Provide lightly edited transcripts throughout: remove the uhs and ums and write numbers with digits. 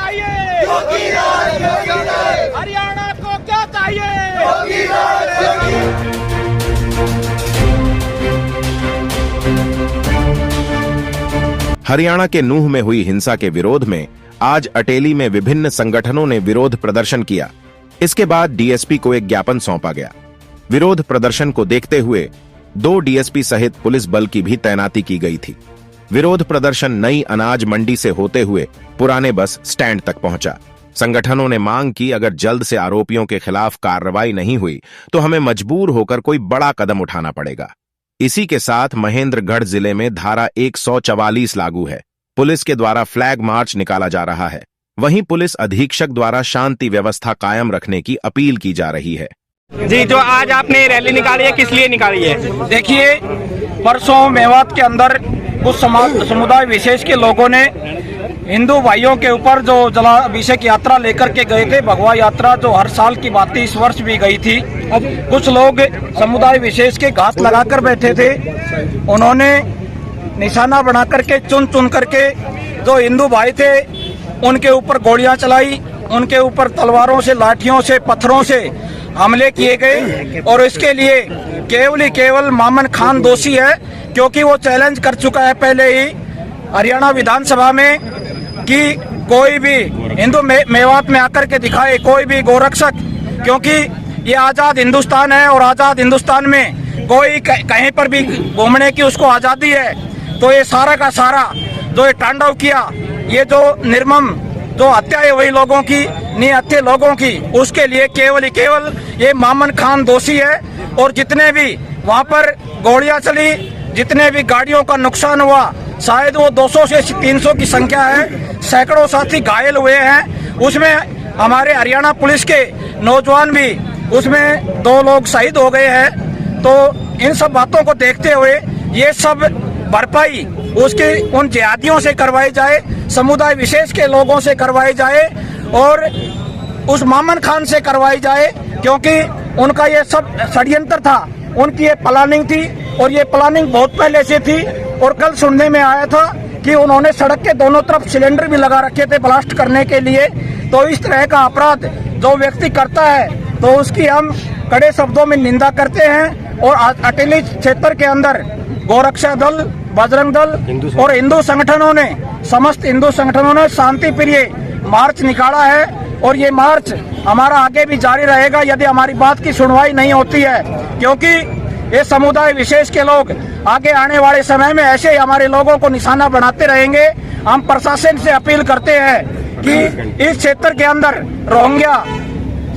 चाहिए? हरियाणा को क्या चाहिए? हरियाणा के नूह में हुई हिंसा के विरोध में आज अटेली में विभिन्न संगठनों ने विरोध प्रदर्शन किया। इसके बाद डीएसपी को एक ज्ञापन सौंपा गया। विरोध प्रदर्शन को देखते हुए 2 डीएसपी सहित पुलिस बल की भी तैनाती की गई थी। विरोध प्रदर्शन नई अनाज मंडी से होते हुए पुराने बस स्टैंड तक पहुंचा। संगठनों ने मांग की, अगर जल्द से आरोपियों के खिलाफ कार्रवाई नहीं हुई तो हमें मजबूर होकर कोई बड़ा कदम उठाना पड़ेगा। इसी के साथ महेंद्रगढ़ जिले में धारा 144 लागू है। पुलिस के द्वारा फ्लैग मार्च निकाला जा रहा है। वहीं पुलिस अधीक्षक द्वारा शांति व्यवस्था कायम रखने की अपील की जा रही है। जी, जो आज आपने रैली निकाली है, किस लिए निकाली है? देखिए, परसों मेवात के अंदर कुछ समुदाय विशेष के लोगों ने हिंदू भाइयों के ऊपर जो जलाभिषेक यात्रा लेकर के गए थे, भगवा यात्रा, जो हर साल की बात इस वर्ष भी गई थी। कुछ लोग समुदाय विशेष के घात लगाकर बैठे थे। उन्होंने निशाना बना करके चुन चुन करके जो हिंदू भाई थे उनके ऊपर गोलियां चलाई, उनके ऊपर तलवारों से, लाठियों से, पत्थरों से हमले किए गए। और इसके लिए केवल मामन खान दोषी है, क्योंकि वो चैलेंज कर चुका है पहले ही हरियाणा विधानसभा में कि कोई भी हिंदू मेवात में आकर के दिखाए, कोई भी गोरक्षक, क्योंकि ये आजाद हिंदुस्तान है और आजाद हिंदुस्तान में कोई कहीं पर भी घूमने की उसको आजादी है। तो ये सारा का सारा जो ये तांडव किया, ये जो निर्मम जो हत्या है वही लोगों की, निहत्थे लोगों की, उसके लिए केवल ये मामन खान दोषी है। और जितने भी वहाँ पर गोलियां चली, जितने भी गाड़ियों का नुकसान हुआ, शायद वो 200 से 300 की संख्या है, सैकड़ों साथी घायल हुए हैं। उसमें हमारे हरियाणा पुलिस के नौजवान भी, उसमें 2 लोग शहीद हो गए हैं। तो इन सब बातों को देखते हुए ये सब भरपाई उसके उन जिहादियों से करवाई जाए, समुदाय विशेष के लोगों से करवाई जाए और उस मामन खान से करवाई जाए, क्योंकि उनका ये सब षड्यंत्र था, उनकी ये प्लानिंग थी और ये प्लानिंग बहुत पहले से थी। और कल सुनने में आया था कि उन्होंने सड़क के दोनों तरफ सिलेंडर भी लगा रखे थे ब्लास्ट करने के लिए। तो इस तरह का अपराध जो व्यक्ति करता है तो उसकी हम कड़े शब्दों में निंदा करते हैं। और अटेली क्षेत्र के अंदर गोरक्षा दल, बजरंग दल और हिंदू संगठनों ने, समस्त हिंदू संगठनों ने शांति प्रिय मार्च निकाला है और ये मार्च हमारा आगे भी जारी रहेगा यदि हमारी बात की सुनवाई नहीं होती है, क्योंकि ये समुदाय विशेष के लोग आगे आने वाले समय में ऐसे ही हमारे लोगों को निशाना बनाते रहेंगे। हम प्रशासन से अपील करते हैं कि इस क्षेत्र के अंदर रोहिंग्या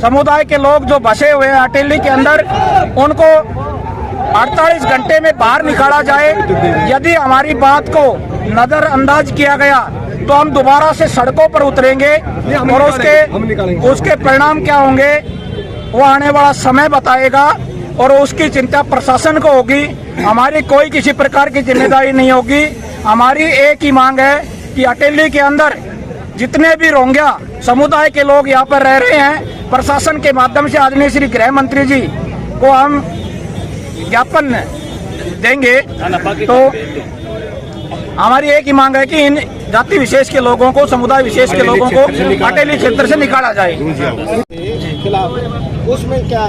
समुदाय के लोग जो बसे हुए हैं अटेली के अंदर, उनको 48 घंटे में बाहर निकाला जाए। यदि हमारी बात को नजरअंदाज किया गया तो हम दोबारा से सड़कों पर उतरेंगे और उसके परिणाम क्या होंगे वो आने वाला समय बताएगा और उसकी चिंता प्रशासन को होगी। हमारी कोई किसी प्रकार की जिम्मेदारी नहीं होगी। हमारी एक ही मांग है कि अटेली के अंदर जितने भी रोहिंग्या समुदाय के लोग यहाँ पर रह रहे हैं, प्रशासन के माध्यम से आदरणीय श्री गृह मंत्री जी को हम ज्ञापन देंगे। तो हमारी एक ही मांग है कि इन जाति विशेष के लोगों को, समुदाय विशेष के लोगों को अटेली क्षेत्र से निकाला जाए। उसमें क्या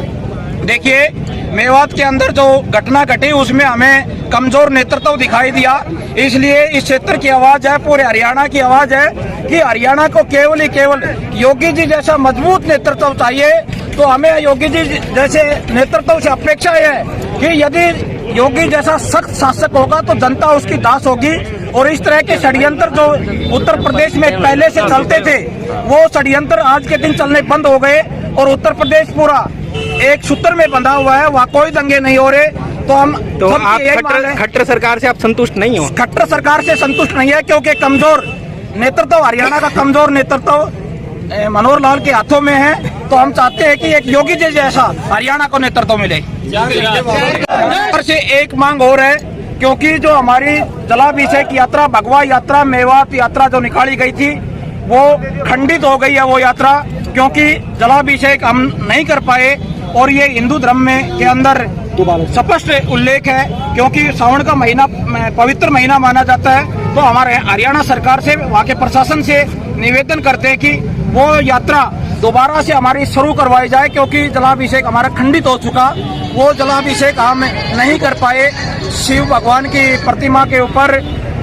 देखिए, मेवात के अंदर जो घटना घटी उसमें हमें कमजोर नेतृत्व दिखाई दिया, इसलिए इस क्षेत्र की आवाज है, पूरे हरियाणा की आवाज है कि हरियाणा को केवल योगी जी जैसा मजबूत नेतृत्व चाहिए। तो हमें योगी जी जैसे नेतृत्व से अपेक्षा है कि यदि योगी जैसा सख्त शासक होगा तो जनता उसकी दास होगी। और इस तरह के षड्यंत्र जो उत्तर प्रदेश में पहले से चलते थे वो षड्यंत्र आज के दिन चलने बंद हो गए और उत्तर प्रदेश पूरा एक सूत्र में बंधा हुआ है, वहाँ कोई दंगे नहीं हो रहे। तो आप खट्टर सरकार से आप संतुष्ट नहीं हो? खट्टर सरकार से संतुष्ट नहीं है, क्योंकि कमजोर नेतृत्व, हरियाणा का कमजोर नेतृत्व मनोहर लाल के हाथों में है। तो हम चाहते हैं कि एक योगी जी जैसा हरियाणा को नेतृत्व मिले। से एक मांग और है, क्योंकि जो हमारी जलाभिषेक यात्रा, भगवा यात्रा, मेवात यात्रा जो निकाली गई थी वो खंडित हो गई है वो यात्रा, क्योंकि जलाभिषेक हम नहीं कर पाए। और ये हिंदू धर्म में के अंदर स्पष्ट उल्लेख है, क्योंकि सावन का महीना पवित्र महीना माना जाता है। तो हमारे हरियाणा सरकार से, वहाँ के प्रशासन से निवेदन करते हैं कि वो यात्रा दोबारा से हमारी शुरू करवाई जाए, क्योंकि जलाभिषेक हमारा खंडित हो चुका। वो जलाभिषेक हम नहीं कर पाए। शिव भगवान की प्रतिमा के ऊपर,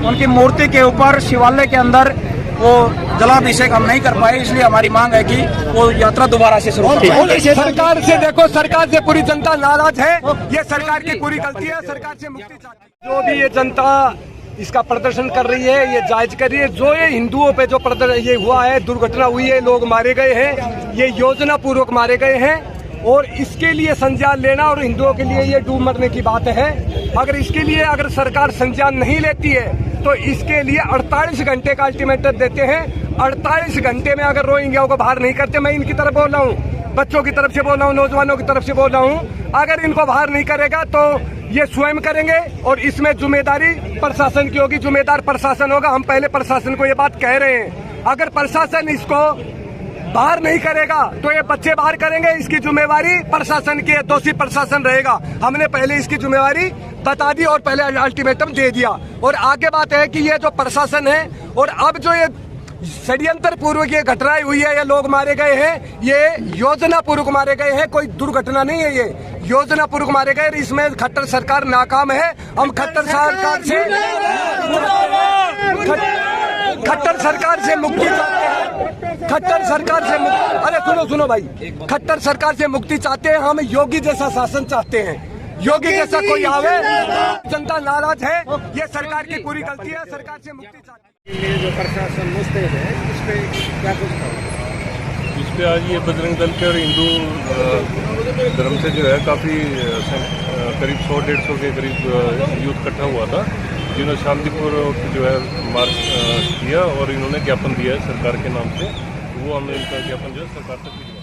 उनकी मूर्ति के ऊपर, शिवालय के अंदर वो जलाभिषेक हम नहीं कर पाए, इसलिए हमारी मांग है कि वो यात्रा दोबारा से शुरू हो। सरकार से देखो, सरकार से पूरी जनता नाराज है। ये सरकार की पूरी गलती है। सरकार से मुक्ति चाहती है। जो भी ये जनता इसका प्रदर्शन कर रही है, ये जायज कर रही है। जो ये हिंदुओं पे जो प्रदर्शन ये हुआ है, दुर्घटना हुई है, लोग मारे गए हैं, ये योजना पूर्वक मारे गए हैं और इसके लिए संज्ञान लेना और हिंदुओं के लिए ये डूब मरने की बात है। अगर इसके लिए अगर सरकार संज्ञान नहीं लेती है तो इसके लिए 48 घंटे का अल्टीमेटम देते हैं। 48 घंटे में अगर रोहिंग्याओं को बाहर नहीं करते, मैं इनकी तरफ बोल रहा हूँ, बच्चों की तरफ से बोल रहा हूँ, नौजवानों की तरफ से बोल रहा हूँ, अगर इनको बाहर नहीं करेगा तो ये स्वयं करेंगे और इसमें जिम्मेदारी प्रशासन की होगी। जिम्मेदार प्रशासन होगा। हम पहले प्रशासन को ये बात कह रहे हैं, अगर प्रशासन इसको बाहर नहीं करेगा तो ये बच्चे बाहर करेंगे। इसकी जिम्मेवारी प्रशासन की है, दोषी प्रशासन रहेगा। हमने पहले इसकी जिम्मेवारी बता दी और पहले अल्टीमेटम दे दिया। और आगे बात है कि ये जो प्रशासन है और अब जो ये षड्यंत्र पूर्वक ये घटनाएं हुई है, ये लोग मारे गए हैं, ये योजना पूर्वक मारे गए हैं, कोई दुर्घटना नहीं है, ये योजना पूर्वक मारे गए। इसमें खट्टर सरकार नाकाम है। हम खट्टर सरकार से मुक्ति चाहते हैं। खट्टर सरकार से अरे सुनो भाई, खट्टर सरकार से मुक्ति चाहते हैं। हम योगी जैसा शासन चाहते हैं, योगी जैसा कोई आवे। जनता नाराज है। ये सरकार की पूरी गलती है। सरकार से मुक्ति चाहते हैं। ये जो प्रशासन मुस्तैद है, इस पे क्या कुछ कहो? इस पे आज ये बजरंग दल के और हिंदू धर्म से जो है काफ़ी करीब 100-150 के करीब यूथ इकट्ठा हुआ था, जिन्होंने शांतिपूर्वक जो है मार्च किया और इन्होंने ज्ञापन दिया है सरकार के नाम से। वो हमने इनका ज्ञापन जो है सरकार तक भिजवा।